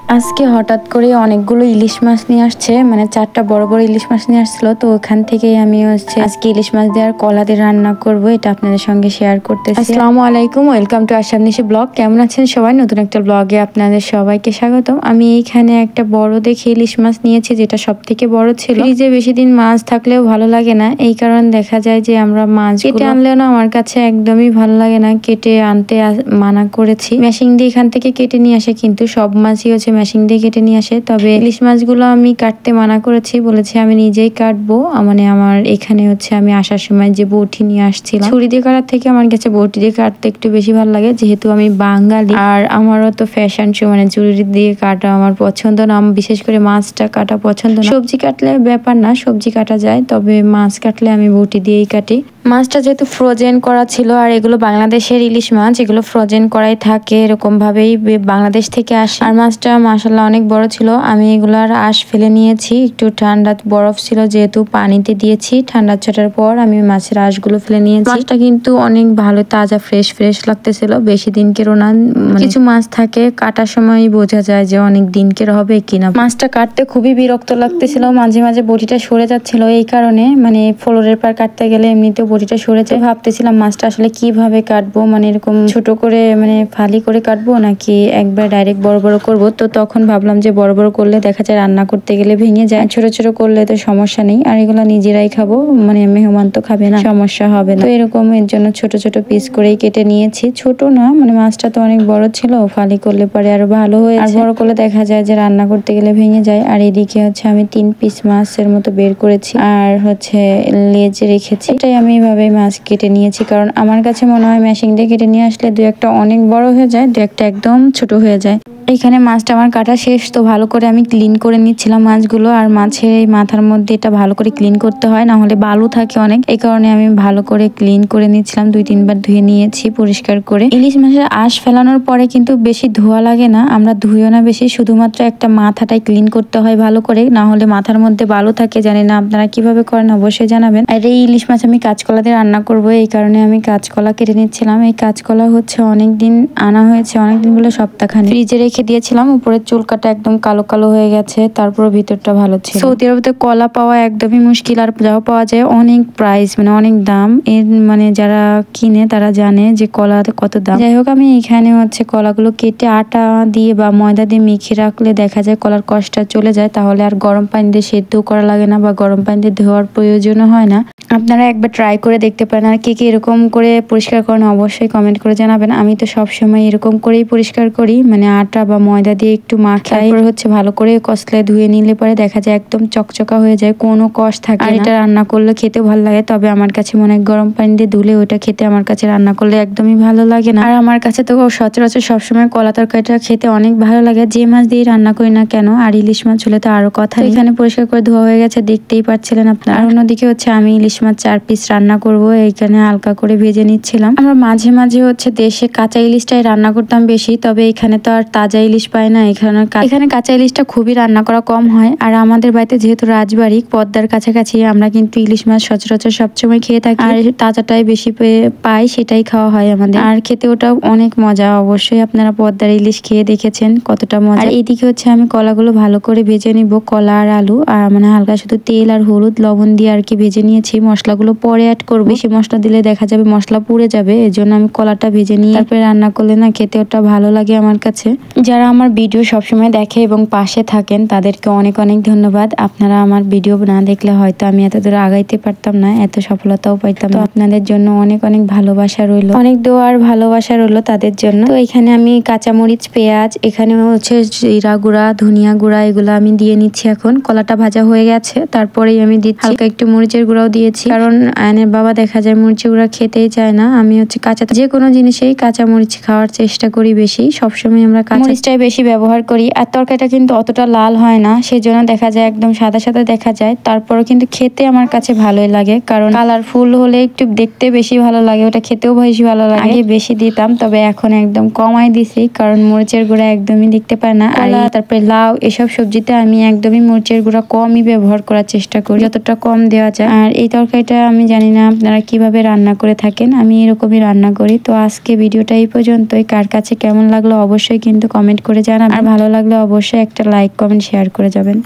আজকে হঠাৎ করে অনেকগুলো ইলিশ মাছ নিয়ে আসছে, মানে 4টা বড় বড় ইলিশ মাছ নিয়ে আসছিল। তো ওখান থেকেই আমি আজকে ইলিশ মাছ দিয়ে আর কলা দিয়ে রান্না করব, এটা আপনাদের সঙ্গে শেয়ার করতেছি। আসসালামু আলাইকুম, ওয়েলকাম টু আশাব নিশি ব্লগ। কেমন আছেন সবাই? নতুন একটা ব্লগে আপনাদের সবাইকে স্বাগতম। আমি এইখানে একটা বড় দেখে ইলিশ মাছ নিয়েছি, যেটা সব থেকে বড় ছিল। ফ্রিজে বেশি দিন মাছ থাকলেও ভালো লাগে না, এই কারণে দেখা যায় যে আমরা মাছ কেটে আনলেও না আমার কাছে একদমই ভালো লাগে না, কেটে আনতে মানা করেছি। মেশিন দিয়ে এখান থেকে কেটে নিয়ে আসে, কিন্তু সব মাছই মেশিন দিয়ে কেটে নিয়ে আসে। তবে ইলিশ মাছগুলো আমি কাটতে মানা করেছি, বলেছি আমি নিজেই কাটবো। মানে আমার এখানে আমি আসার সময় যে বটি নিয়ে আসছিলাম, ছুরি দিয়ে কাটার থেকে আমার কাছে বটি দিয়ে কাটতে একটু বেশি ভালো লাগে, যেহেতু আমি বাঙালি। আর আমারও তো ফ্যাশন শো, মানে ছুরি দিয়ে কাটা আমার পছন্দ না। বিশেষ করে মাছটা কাটা পছন্দ না। সবজি কাটলে ব্যাপার না, সবজি কাটা যায়, তবে মাছ কাটলে আমি বটি দিয়েই কাটি। মাছটা যেহেতু ফ্রোজেন করা ছিল, আর এগুলো বাংলাদেশের ইলিশ মাছ, এগুলো ফ্রোজেন করাই থাকে, এরকম ভাবেই বাংলাদেশ থেকে আসে। আর মাছটা মাশাআল্লাহ অনেক বড় ছিল। আমি এগুলার আঁশ ফেলে নিয়েছি, একটু ঠান্ডা বরফ ছিল যেহেতু পানিতে দিয়েছি, ঠান্ডা ছাটার পর আমি মাছের আঁশগুলো ফেলে নিয়েছি। মাছটা কিন্তু অনেক ভালো তাজা ফ্রেশ লাগতেছিল, বেশি দিনকেরও না। কিছু মাছ থাকে কাটার সময় বোঝা যায় যে অনেক দিনকের হবে কিনা। মাছটা কাটতে খুবই বিরক্ত লাগতেছিল, মাঝে মাঝে বটিটা সরে যাচ্ছিল, এই কারণে মানে ফ্লোরের পার কাটতে গেলে এমনিতেও বটিটা সরে যায়। ভাবতেছিলাম মাছটা আসলে কিভাবে কাটবো, মানে এরকম ছোট করে মানে ফালি করে কাটবো নাকি একবার ডাইরেক্ট বড় বড় করবো। তো তখন ভাবলাম যে বড় বড় করলে দেখা যায় রান্না করতে গেলে ভেঙে যায়, ছোট ছোট করলে তো সমস্যা নেই, আর এগুলো নিজেরাই খাবো, মানে মেহমান তো খাবে না, সমস্যা হবে না। তো এরকম এর জন্য ছোট ছোট পিস করেই কেটে নিয়েছি। ছোট না, মানে মাছটা তো অনেক বড় ছিল, ফালি করলে পরে আরো ভালো হয়েছে। আর বড় করলে দেখা যায় যে রান্না করতে গেলে ভেঙে যায়। আর এদিকে আমি 3 পিস মাছের মতো বের করেছি, আর লেজ রেখেছি। এটাই আমি এভাবে মাছ কেটে নিয়েছি, কারণ আমার কাছে মনে হয় মেশিন দিয়ে কেটে নিয়ে আসলে 2-1টা অনেক বড় হয়ে যায়, 2-1টা একদম ছোট হয়ে যায়। এখানে মাছটা আমার কাটা শেষ, তো ভালো করে আমি ক্লিন করে নিচ্ছিলাম মাছগুলো। আর মাছের এই মাথার মধ্যে এটা ভালো করে ক্লিন করতে হয়, না হলে বালু থাকে অনেক, এই কারণে আমি ভালো করে ক্লিন করে নিচ্ছিলাম। 2-3 বার ধুয়ে নিয়েছি পরিষ্কার করে। ইলিশ মাছের আঁশ ফেলানোর পরে কিন্তু বেশি ধোয়া লাগে না, আমরা ধুইও না বেশি, শুধুমাত্র একটা মাথাটাই ক্লিন করতে হয় ভালো করে, না হলে মাথার মধ্যে বালু থাকে। জানি না আপনারা কিভাবে করেন, অবশ্যই জানাবেন। আর এই ইলিশ মাছ আমি কাঁচকলা দিয়ে রান্না করব, এই কারণে আমি কাঁচকলা কেটে নিচ্ছিলাম। এই কাঁচকলা অনেকদিন আনা হয়েছে, অনেকদিন বলে সপ্তাহখানেক ফ্রিজে রেখে দিয়েছিলাম। উপরের চুলকাটা একদম কালো কালো হয়ে গেছে, তারপর ভিতরটা ভালো ছিল। সৌদি আরবে কলা পাওয়া একদমই মুশকিল, আর যাও পাওয়া যায় অনেক প্রাইস, মানে অনেক দাম। এর মানে যারা কিনে তারা জানে যে কলা কত দাম। যাই হোক, আমি এখানে কলাগুলো কেটে আটা দিয়ে বা ময়দা দিয়ে মেখে রাখলে দেখা যায় কলার কষ্টটা চলে যায়, তাহলে আর গরম পানি দিয়ে সেদ্ধ করা লাগে না বা গরম পানি দিয়ে ধোয়ার প্রয়োজনও হয় না। আপনারা একবার ট্রাই করে দেখতে পারেন। আর কে কে এরকম করে পরিষ্কার করেন অবশ্যই কমেন্ট করে জানাবেন। আমি তো সবসময় এরকম করেই পরিষ্কার করি, মানে আটা বা ময়দা দিয়ে একটু মাখাই, তারপরে ভালো করে কসলায় ধুয়ে নিলে পরে দেখা যায় একদম চকচকা হয়ে যায়, কোনো কষ থাকে না। আর এটা রান্না করলে খেতে ভালো লাগে, তবে আমার কাছে মনে হয় গরম পানি দিয়ে ধুলে ওইটা খেতে আমার কাছে রান্না করলে একদমই ভালো লাগে না। আর আমার কাছে তো সচরাচর সবসময় কলা তরকারিটা খেতে অনেক ভালো লাগে, যে মাছ দিয়ে রান্না করি না কেন। আর ইলিশ মাছ হলে তো আরো কথা। এখানে পরিষ্কার করে ধোয়া হয়ে গেছে, দেখতেই পাচ্ছিলেন আপনারা। আর অন্যদিকে আমি ইলিশ মাছ 4 পিস রান্না করব, এইখানে হালকা করে ভেজে নিচ্ছিলাম। আমরা মাঝে মাঝে দেশে কাঁচা ইলিশটাই রান্না করতাম বেশি, তবে এখানে তো আর তাজা ইলিশ পাই না। এখানে কাঁচা ইলিশটা খুবই রান্না করা কম হয়। আর আমাদের বাড়িতে যেহেতু রাজবাড়ি পদ্মার কাছাকাছি, আমরা কিন্তু ইলিশ মাছ সচরাচর সবসময় খেয়ে থাকি, আর তাজাটাই বেশি পাই, সেটাই খাওয়া হয় আমাদের। আর খেতে ওটা অনেক মজা, অবশ্যই আপনারা পদ্মার ইলিশ খেয়ে দেখেছেন কতটা মজা। আর এইদিকে আমি কলাগুলো ভালো করে ভেজে নিব, কলা আর আলু, আর মানে হালকা শুধু তেল আর হলুদ লবণ দিয়ে আর কি ভেজে নিয়েছি। মশলাগুলো পরে অ্যাড করবো, বেশি মশলা দিলে দেখা যাবে মশলা পুড়ে যাবে, এর জন্য আমি কলাটা ভেজে নিয়ে তারপরে রান্না করলে না খেতে ওটা ভালো লাগে আমার কাছে। যারা আমার ভিডিও সবসময় দেখে এবং পাশে থাকেন তাদেরকে অনেক অনেক ধন্যবাদ। আপনারা আমার ভিডিও না দেখলে হয়তো আমি এত দূর আগাইতে পারতাম না, এত সফলতাও পাইতাম না। আপনাদের জন্য অনেক অনেক ভালোবাসা রইল, অনেক দোয়া আর ভালোবাসা রইল তাদের জন্য। তো এখানে আমি কাঁচামরিচ, পেঁয়াজ, এখানে জিরা গুঁড়া, ধনিয়া গুঁড়া, এগুলো আমি দিয়ে নিচ্ছি। এখন কলাটা ভাজা হয়ে গেছে, তারপরেই আমি দিচ্ছি হালকা একটু মরিচের গুঁড়াও দিয়েছি, কারণ আয়নের বাবা দেখা যায় মরিচের গুঁড়া খেতেই চায় না। আমি কাঁচা যে কোনো জিনিসেই কাঁচা মরিচ খাওয়ার চেষ্টা করি বেশি, সবসময় আমরা কাঁচা মরিচটাই বেশি ব্যবহার করি। আর তরকারিটা কিন্তু অতটা লাল হয় না, সেজন্য দেখা যায় একদম সাদা সাদা দেখা যায়, তারপরও কিন্তু খেতে আমার কাছে ভালোই লাগে, কারণ কালারফুল হলে একটু দেখতে বেশি ভালো লাগে, ওটা খেতেও বেশি ভালো লাগে। আগে বেশি দিতাম, তবে এখন একদম কমাই দিছি, কারণ মরিচের গুঁড়া একদমই দেখতে পায় না। আর তারপরে লাউ, এসব সবজিতে আমি একদমই মরিচের গুঁড়া কমই ব্যবহার করার চেষ্টা করি, যতটা কম দেওয়া যায়। আর এই তরকারিটা আমি জানি না আপনারা কিভাবে রান্না করে থাকেন, আমি এরকমই রান্না করি। তো আজকে ভিডিওটা এই পর্যন্তই, কার কাছে কেমন লাগলো অবশ্যই কিন্তু কমেন্ট কমেন্ট করে জানাবেন। আর ভালো লাগলে অবশ্যই একটা লাইক কমেন্ট শেয়ার করে যাবেন।